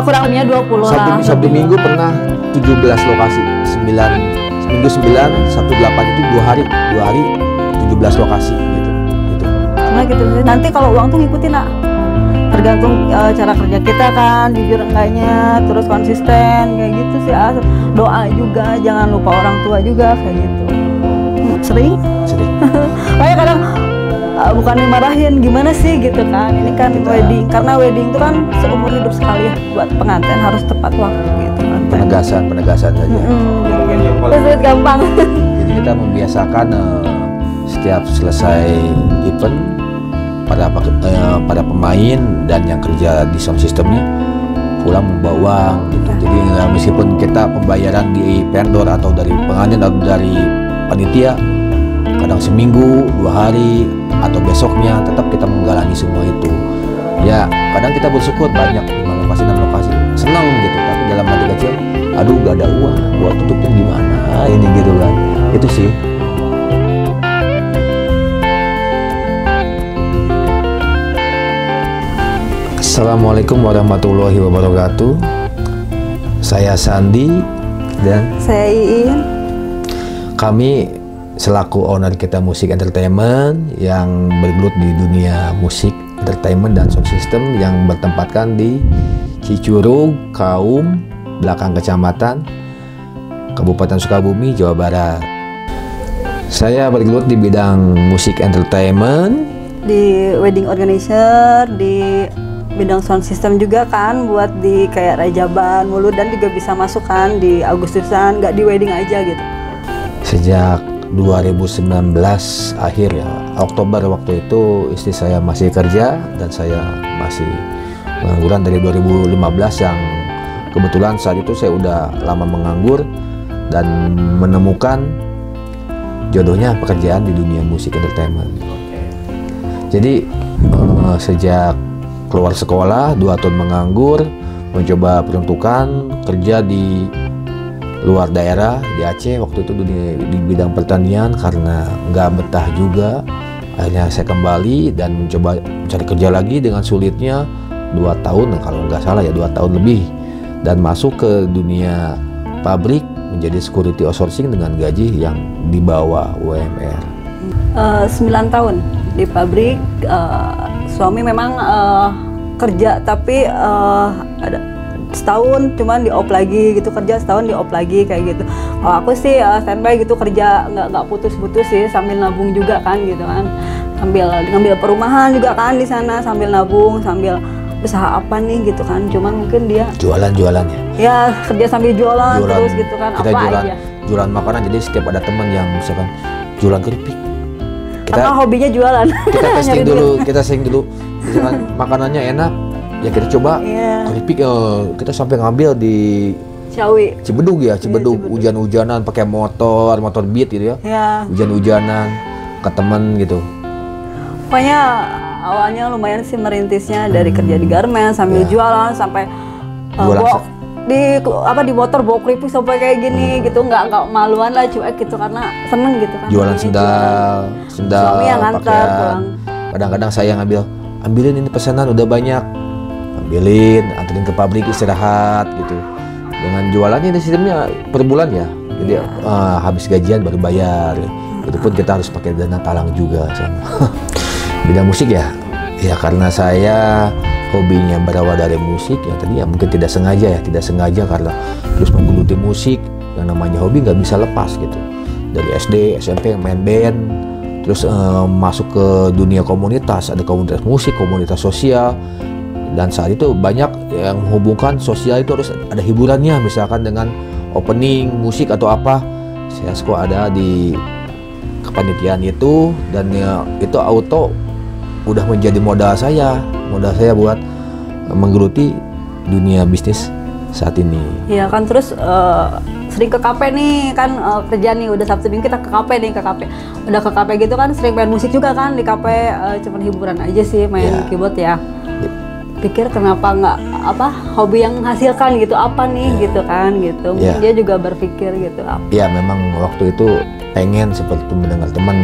kurang lebihnya 20 lah. Sabtu Minggu pernah 17 lokasi, 9 Minggu 9, Sabtu 8 itu 2 hari 17 lokasi gitu. Nah gitu sih. Nanti kalau uang tuh ngikutin nak, tergantung cara kerja kita kan, jujur enggaknya, terus konsisten kayak gitu sih. Doa juga, jangan lupa orang tua juga kayak gitu. Sering. Kayak kadang bukan dimarahin, gimana sih gitu kan. Ini kan wedding, karena wedding itu kan seumur hidup sekali ya, buat pengantin harus tepat waktu gitu kan. Penegasan saja. Terus gampang. Jadi kita membiasakan setiap selesai event pada pemain dan yang kerja di sound systemnya pulang membawa uang gitu. Jadi meskipun kita pembayaran di vendor atau dari pengantin atau dari panitia kadang seminggu, 2 hari atau besoknya, tetap kita menggalangi semua itu. Ya kadang kita bersyukur banyak 5 lokasi 6 lokasi senang gitu, tapi dalam hati kecil aduh gak ada uang buat tutupin gimana ini gitu kan. Itu sih. Assalamualaikum warahmatullahi wabarakatuh. Saya Sandi dan saya Iin. Kami selaku owner Kita Musik Entertainment yang bergelut di dunia musik, entertainment dan sound system yang bertempatkan di Cicurug, Kaum, belakang kecamatan, Kabupaten Sukabumi, Jawa Barat. Saya bergelut di bidang musik entertainment, di wedding organizer, di bidang sound system juga kan, buat di kayak Rajaban, Mulut, dan juga bisa masuk kan di Agustusan, nggak di wedding aja gitu. Sejak 2019 akhir ya, Oktober waktu itu istri saya masih kerja dan saya masih pengangguran dari 2015, yang kebetulan saat itu saya udah lama menganggur dan menemukan jodohnya pekerjaan di dunia musik entertainment. Jadi sejak keluar sekolah 2 tahun menganggur, mencoba peruntukan kerja di luar daerah di Aceh waktu itu di bidang pertanian, karena nggak betah juga. Akhirnya saya kembali dan mencoba mencari kerja lagi dengan sulitnya 2 tahun, kalau nggak salah ya 2 tahun lebih, dan masuk ke dunia pabrik menjadi security outsourcing dengan gaji yang di bawah UMR. 9 tahun di pabrik. Suami memang kerja, tapi ada setahun cuman di off lagi gitu, kerja setahun di off lagi kayak gitu. Kalau aku sih standby gitu, kerja nggak putus-putus sih, sambil nabung juga kan gitu kan, sambil ngambil perumahan juga kan di sana, sambil nabung, sambil usaha apa nih gitu kan. Cuman mungkin dia jualan ya kerja sambil jualan terus gitu kan, kita apa jualan makanan. Jadi setiap ada teman yang misalkan jualan keripik, kita hobinya jualan. Kita testing dulu misalkan makanannya enak ya kita coba. Keripik kita sampai ngambil di Cibedug ya, Cibedug. Hujan-hujanan pakai motor beat gitu ya. Hujan-hujanan ke temen gitu. Pokoknya awalnya lumayan sih merintisnya, dari kerja di garmen sambil jualan sampai di motor bawa keripik sampai kayak gini gitu, nggak maluan lah, cuek gitu karena seneng gitu kan. Jualan sendal suami yang ngantar pulang. Kadang-kadang saya ambilin ini pesanan udah banyak, ambilin, anterin ke pabrik istirahat gitu. Dengan jualannya ini sistemnya per bulan ya, jadi habis gajian baru bayar. Itu pun kita harus pakai dana talang juga sama. Bidang musik ya karena saya hobinya berawal dari musik ya, tadi ya mungkin tidak sengaja karena terus menggeluti musik, yang namanya hobi nggak bisa lepas gitu. Dari SD, SMP main band, terus masuk ke dunia komunitas, ada komunitas musik, komunitas sosial, dan saat itu banyak yang menghubungkan sosial itu harus ada hiburannya, misalkan dengan opening musik atau apa. Saya suka ada di kepanitiaan itu, dan ya, itu auto udah menjadi modal saya buat menggeluti dunia bisnis saat ini. Iya kan, terus sering ke kafe nih kan, kerja nih udah Sabtu Minggu kita ke kafe udah ke kafe gitu kan, sering main musik juga kan di kafe, cuman hiburan aja sih main keyboard ya. Pikir kenapa nggak hobi yang menghasilkan gitu, apa nih gitu kan gitu. Mungkin dia juga berpikir gitu apa. Ya memang waktu itu pengen seperti mendengar teman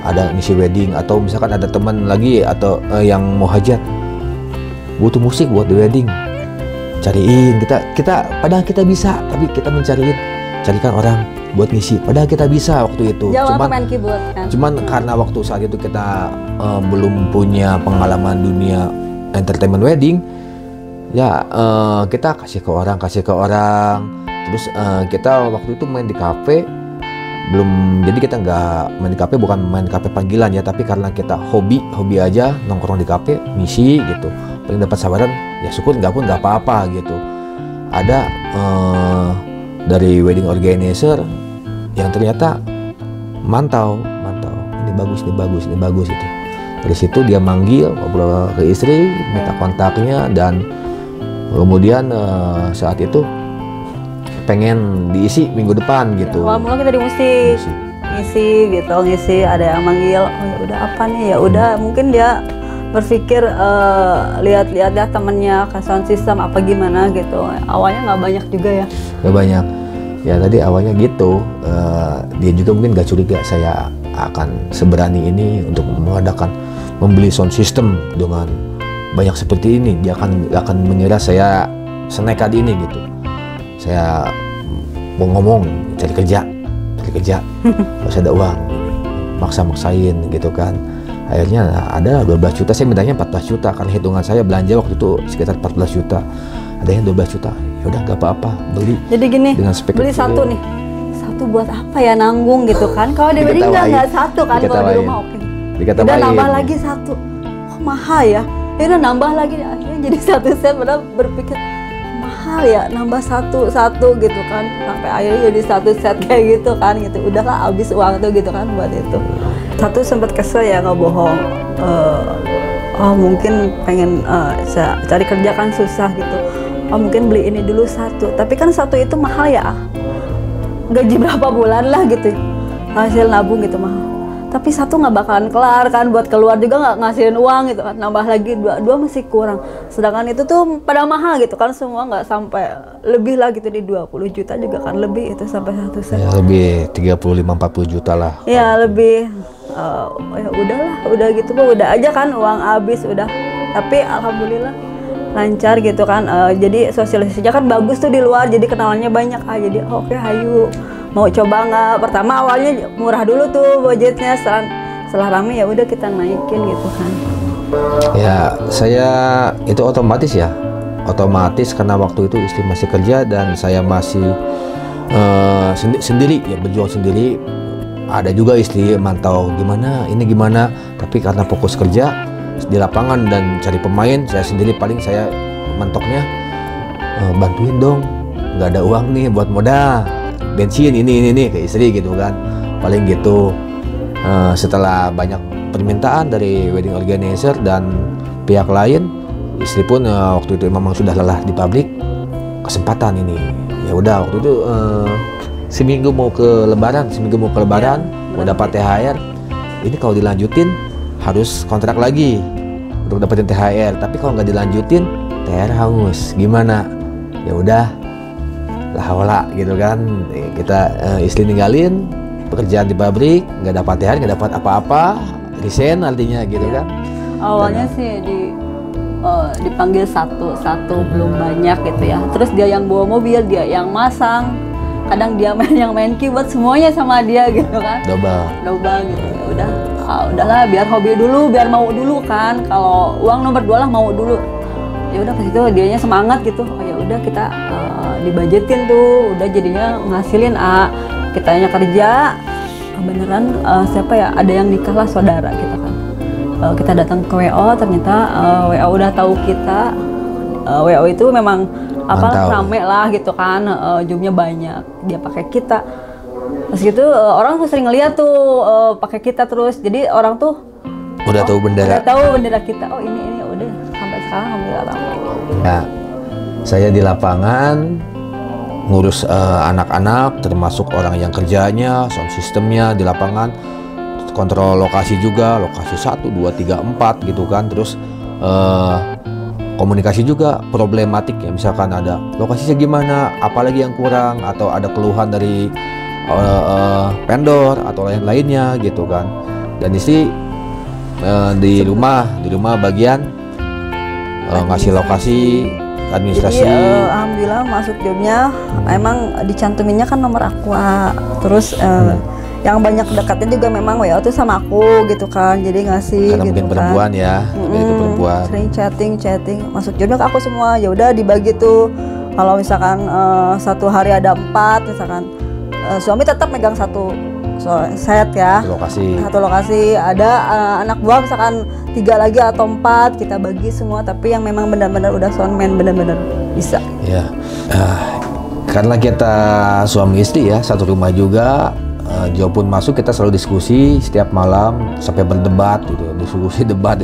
ada ngisi wedding, atau misalkan ada teman lagi atau yang mau hajat butuh musik buat di wedding. cariin, kita padahal kita bisa, tapi kita carikan orang buat ngisi, padahal kita bisa waktu itu. Jawab main keyboard kan. Cuman karena waktu saat itu kita belum punya pengalaman dunia entertainment wedding, ya kita kasih ke orang. Terus kita waktu itu main di kafe, jadi kita nggak main di kafe, bukan main di kafe panggilan ya, tapi karena kita hobi aja nongkrong di kafe, misi gitu. Paling dapat sabaran, ya syukur, nggak pun nggak apa-apa gitu. Ada dari wedding organizer yang ternyata mantau, ini bagus itu. Dari situ dia manggil, ngobrol ke istri, minta kontaknya, dan kemudian saat itu pengen diisi minggu depan gitu. Awal mula kita di musik, ngisi, ada yang manggil, oh ya udah apa nih, ya udah mungkin dia berpikir lihat temennya ke sound system apa gimana gitu. Awalnya nggak banyak juga ya. Nggak banyak. Ya tadi awalnya gitu. Dia juga mungkin nggak curiga saya akan seberani ini untuk membeli sound system dengan banyak seperti ini. Dia akan mengira saya senekat ini gitu. Saya mau ngomong cari kerja, harus ada uang, maksain gitu kan. Akhirnya ada 12 juta, saya mintanya 14 juta karena hitungan saya belanja waktu itu sekitar 14 juta. Ada yang 12 juta, ya udah nggak apa-apa, beli. Jadi gini, dengan spek beli satu nih, satu buat apa ya, nanggung gitu kan? Kalau di wedding nggak satu kan, kalau di rumah oke. Udah nambah lagi satu, kok mahal ya? Ya udah nambah lagi, akhirnya jadi satu set. Padahal berpikir mahal ya, nambah satu gitu kan, sampai akhirnya jadi satu set kayak gitu kan, gitu. Udahlah habis uang tuh gitu kan buat itu. Satu sempat kesel ya, nggak bohong. Oh mungkin pengen cari kerja kan susah gitu. Oh mungkin beli ini dulu satu, tapi kan satu itu mahal ya. Gaji berapa bulan lah gitu, hasil nabung gitu mahal. Tapi satu nggak bakalan kelar kan, buat keluar juga nggak ngasihin uang gitu kan. Nambah lagi dua masih kurang. Sedangkan itu tuh pada mahal gitu kan, semua nggak sampai lebih lah gitu, di 20 juta juga kan lebih itu sampai satu set. Ya lebih 35-40 juta lah. Ya lebih. Ya udahlah, udah gitu mah udah aja kan, uang habis udah. Tapi alhamdulillah lancar gitu kan. Jadi sosialisasinya kan bagus tuh di luar, jadi kenalannya banyak. Jadi oke, hayu mau coba nggak? Pertama awalnya murah dulu tuh budgetnya, setelah rame ya udah kita naikin gitu kan. Ya saya itu otomatis karena waktu itu istri masih kerja dan saya masih sendiri ya, berjuang sendiri. Ada juga istri mantau gimana, tapi karena fokus kerja di lapangan dan cari pemain, saya sendiri paling saya mentoknya bantuin dong, nggak ada uang nih buat modal bensin ini ke istri gitu kan, paling gitu. Setelah banyak permintaan dari wedding organizer dan pihak lain, istri pun waktu itu memang sudah lelah di pabrik, kesempatan ini ya udah waktu itu seminggu mau ke lebaran mau dapat THR. Ini kalau dilanjutin harus kontrak lagi untuk dapetin THR, tapi kalau nggak dilanjutin THR hangus, gimana? Ya udah lah gitu kan, kita istri ninggalin pekerjaan di pabrik, nggak dapat THR, nggak dapat apa-apa, resign artinya gitu kan. Awalnya sih dipanggil satu belum banyak gitu ya, terus dia yang bawa mobil, dia yang masang, kadang dia main keyboard, semuanya sama dia gitu kan, double gitu. Ya udah, udahlah biar hobi dulu, biar mau dulu kan, kalau uang nomor 2 lah, mau dulu. Ya udah pas itu dianya semangat gitu, oh ya udah kita dibudgetin tuh, udah jadinya ngasilin kitanya kerja beneran. Siapa ya, ada yang nikah lah saudara kita kan, kita datang ke WO, ternyata WO udah tahu kita. WO itu memang rame lah gitu kan, jumnya banyak, dia pakai kita. Pas gitu orang tuh sering ngeliat tuh pakai kita terus, jadi orang tuh udah tahu bendera kita. Oh ini udah sampai sekarang alhamdulillah rame. Ya, saya di lapangan ngurus anak-anak, termasuk orang yang kerjanya, sound systemnya di lapangan, kontrol lokasi juga, lokasi 1, 2, 3, 4 gitu kan. Terus komunikasi juga problematik ya, misalkan ada lokasinya gimana, apalagi yang kurang, atau ada keluhan dari vendor atau lain-lainnya gitu kan. Dan istri di rumah bagian ngasih lokasi, administrasi. Jadi alhamdulillah masuk jobnya emang dicantuminnya kan nomor Aqua. Terus yang banyak dekatnya juga memang WA tuh sama aku gitu kan, jadi ngasih Karena gitu mungkin kan. perempuan ya, itu perempuan. Sering chatting, masuk jobnya ke aku semua. Ya udah dibagi tuh. Kalau misalkan satu hari ada 4, misalkan suami tetap megang satu set ya. Satu lokasi. Ada anak buah misalkan 3 lagi atau 4, kita bagi semua. Tapi yang memang benar-benar udah soundman, benar-benar bisa. Ya, karena kita suami istri ya, satu rumah juga. Jo pun masuk, kita selalu diskusi setiap malam sampai berdebat gitu, diskusi debat,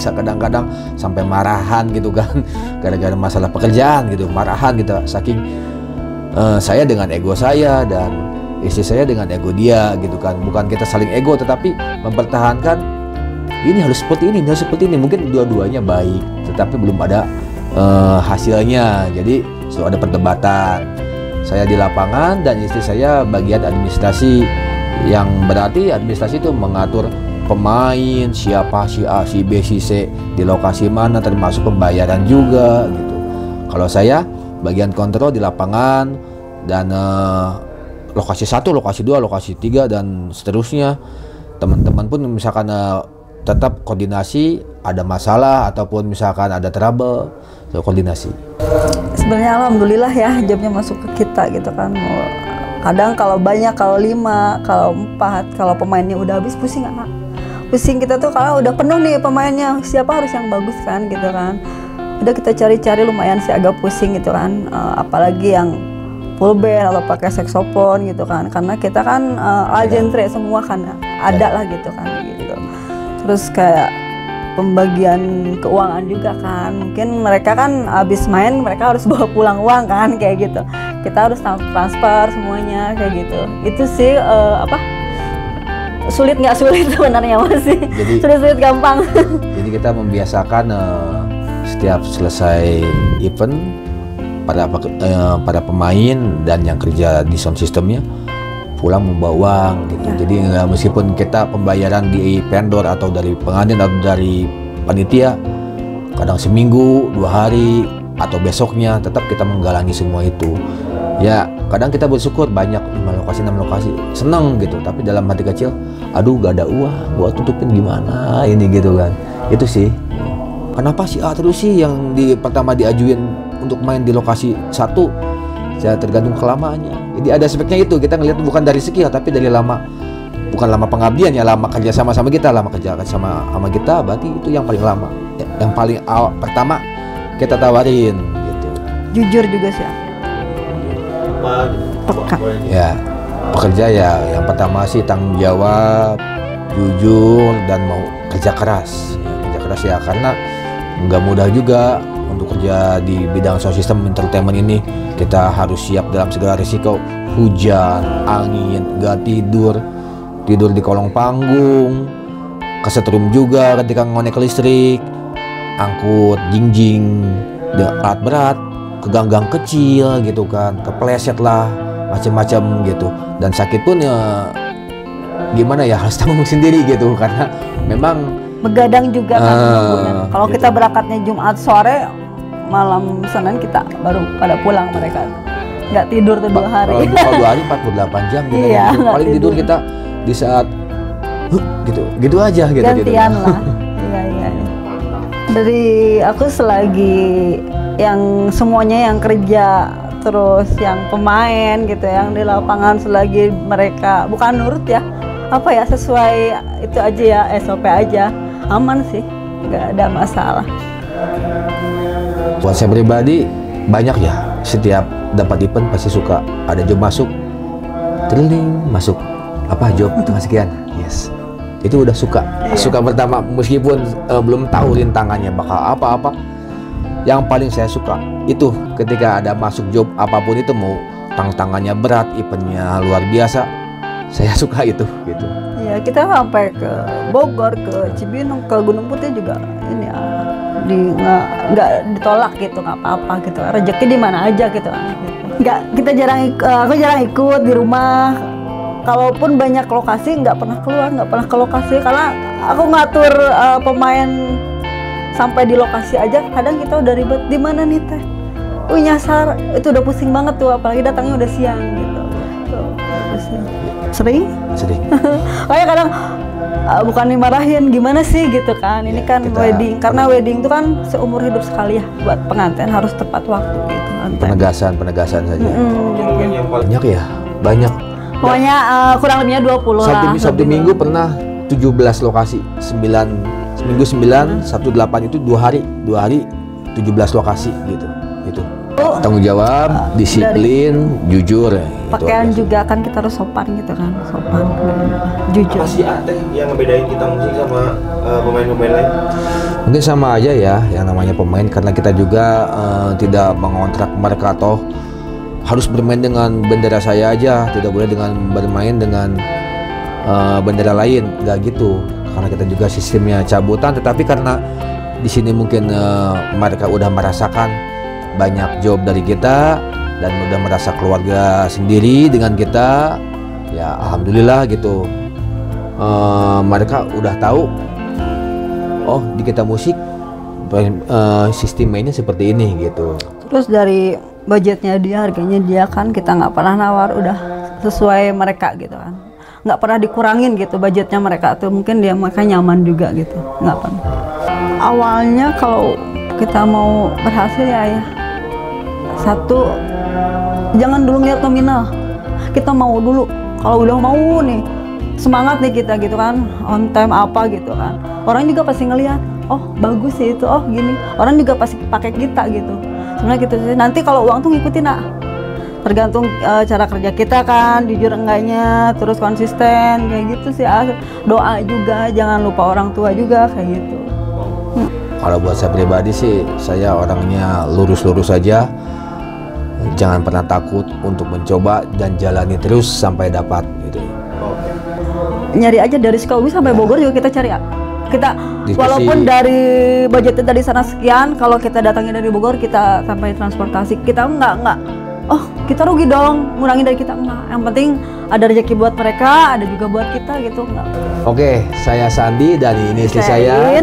kadang-kadang sampai marahan gitu kan, gara-gara masalah pekerjaan gitu, marahan gitu, saking saya dengan ego saya dan istri saya dengan ego dia gitu kan, bukan kita saling ego tetapi mempertahankan ini harus seperti ini, mungkin dua-duanya baik, tetapi belum ada hasilnya, jadi selalu ada perdebatan. Saya di lapangan dan istri saya bagian administrasi, yang berarti administrasi itu mengatur pemain, siapa, si A, si B, si C, di lokasi mana, termasuk pembayaran juga gitu. Kalau saya bagian kontrol di lapangan dan lokasi 1, lokasi 2, lokasi 3 dan seterusnya. Teman-teman pun misalkan tetap koordinasi, ada masalah ataupun misalkan ada trouble, koordinasi. Sebenarnya alhamdulillah ya jobnya masuk ke kita gitu kan. Kadang kalau banyak, kalau 5, kalau 4, kalau pemainnya udah habis pusing nggak? Pusing kita tuh kalau udah penuh nih pemainnya, siapa harus yang bagus kan gitu kan. Udah kita cari-cari lumayan sih agak pusing gitu kan. Apalagi yang full band atau pakai saxophone gitu kan. Karena kita kan all genre semua kan ada lah gitu kan gitu. Terus kayak pembagian keuangan juga kan, mungkin mereka kan habis main mereka harus bawa pulang uang kan kayak gitu, kita harus transfer semuanya kayak gitu. Itu sih sulit nggak sulit sebenarnya, masih sulit gampang. Jadi kita membiasakan setiap selesai event para pemain dan yang kerja di sound systemnya pulang membawa uang gitu. Jadi meskipun kita pembayaran di vendor atau dari pengantin atau dari panitia kadang seminggu, 2 hari atau besoknya, tetap kita menggalangi semua itu. Ya kadang kita bersyukur banyak 5 lokasi, 6 lokasi, seneng gitu. Tapi dalam hati kecil, aduh gak ada uang, gua tutupin gimana ini gitu kan. Itu sih. Kenapa si A terus sih yang pertama diajuin untuk main di lokasi 1? Ya tergantung kelamaannya. Jadi ada aspeknya itu, kita ngelihat bukan dari skill tapi dari bukan lama pengabdian ya, lama kerja sama kita, lama kerja sama kita, berarti itu yang paling lama, yang paling pertama kita tawarin gitu. Jujur juga sih. Peka. Ya pekerja ya yang pertama sih tanggung jawab, jujur dan mau kerja keras ya, karena nggak mudah juga untuk kerja di bidang sound system entertainment ini. Kita harus siap dalam segala risiko, hujan, angin, gak tidur di kolong panggung, kesetrum juga ketika ngonek listrik, angkut jingjing, alat berat, ke gang-gang kecil gitu kan, kepleset lah, macam-macam gitu. Dan sakit pun ya gimana ya, harus tanggung sendiri gitu, karena memang begadang juga kan. Kalau gitu. Kita berangkatnya Jumat sore, malam Senin kita baru pada pulang, mereka nggak tidur tuh 2 hari. Kalau 2 hari 48 jam gitu. Iya, paling tidur kita di saat gitu aja gitu. Gantian lah. Iya. Dari aku selagi yang semuanya yang kerja, terus yang pemain gitu, yang di lapangan, selagi mereka bukan nurut ya, sesuai itu aja ya, SOP aja, aman sih, nggak ada masalah. Buat saya pribadi banyak ya, setiap dapat event pasti suka ada job masuk, trailing masuk, job tengah sekian, yes, itu udah suka pertama, meskipun belum tahu rintangannya bakal apa. Yang paling saya suka itu ketika ada masuk job apapun itu, mau tantangannya berat, eventnya luar biasa, saya suka itu gitu. Ya kita sampai ke Bogor, ke Cibinong, ke Gunung Putih juga ini nggak ditolak gitu, nggak apa-apa gitu, rezeki di mana aja gitu. Aku jarang ikut di rumah, kalaupun banyak lokasi nggak pernah ke lokasi, karena aku ngatur pemain sampai di lokasi aja kadang kita udah ribet, di mana nih teh, nyasar itu udah pusing banget tuh, apalagi datangnya udah siang gitu. Tuh, udah pusing. Sering? Sering. Kayak kadang bukan dimarahin, gimana sih gitu kan? Ini kan wedding, karena wedding itu kan seumur hidup sekali ya, buat pengantin harus tepat waktu gitu. Penegasan saja. Gitu. Banyak ya, banyak. Pokoknya kurang lebihnya 20 lah. Sabtu Minggu pernah 17 lokasi, 9 9, 18 itu 2 hari 17 lokasi gitu. Itu. Tanggung jawab, disiplin, jujur. Pakaian juga kan kita harus sopan gitu kan, sopan, jujur. Apa sih Teh yang ngebedain kita musik sama pemain-pemain lain? Mungkin sama aja ya, yang namanya pemain, karena kita juga tidak mengontrak mereka atau harus bermain dengan bendera saya aja, tidak boleh dengan bermain dengan bendera lain, nggak gitu. Karena kita juga sistemnya cabutan, tetapi karena di sini mungkin mereka udah merasakan banyak job dari kita dan udah merasa keluarga sendiri dengan kita, ya alhamdulillah gitu. Mereka udah tahu, oh di kita musik sistem mainnya seperti ini gitu. Terus dari budgetnya dia, harganya dia kan kita nggak pernah nawar, udah sesuai mereka gitu kan, nggak pernah dikurangin gitu budgetnya mereka tuh, mungkin dia mereka nyaman juga gitu, nggak pernah. Awalnya kalau kita mau berhasil ya satu, jangan dulu ngeliat nominal, kita mau dulu. Kalau udah mau nih, semangat nih kita gitu kan, on time apa gitu kan, orang juga pasti ngeliat, oh bagus sih itu, oh gini, orang juga pasti pakai kita gitu. Sebenarnya gitu sih. Nanti kalau uang tuh ngikutin tergantung cara kerja kita kan, jujur enggaknya, terus konsisten kayak gitu sih. Doa juga, jangan lupa orang tua juga kayak gitu. Kalau buat saya pribadi sih, saya orangnya lurus-lurus aja. Jangan pernah takut untuk mencoba dan jalani terus sampai dapat gitu. Nyari aja dari Sukabumi sampai Bogor juga kita cari. Kita diskusi. Walaupun dari budgetnya dari sana sekian, kalau kita datangnya dari Bogor, kita sampai transportasi, kita enggak. Oh, kita rugi dong, ngurangin dari kita, enggak. Yang penting ada rezeki buat mereka, ada juga buat kita gitu, enggak. Oke, saya Sandi dan ini istri saya.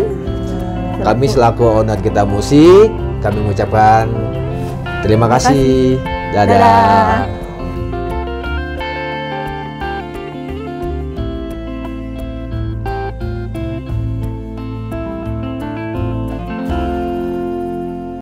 Kami selaku owner Kita Musik, kami mengucapkan terima kasih. Dadah.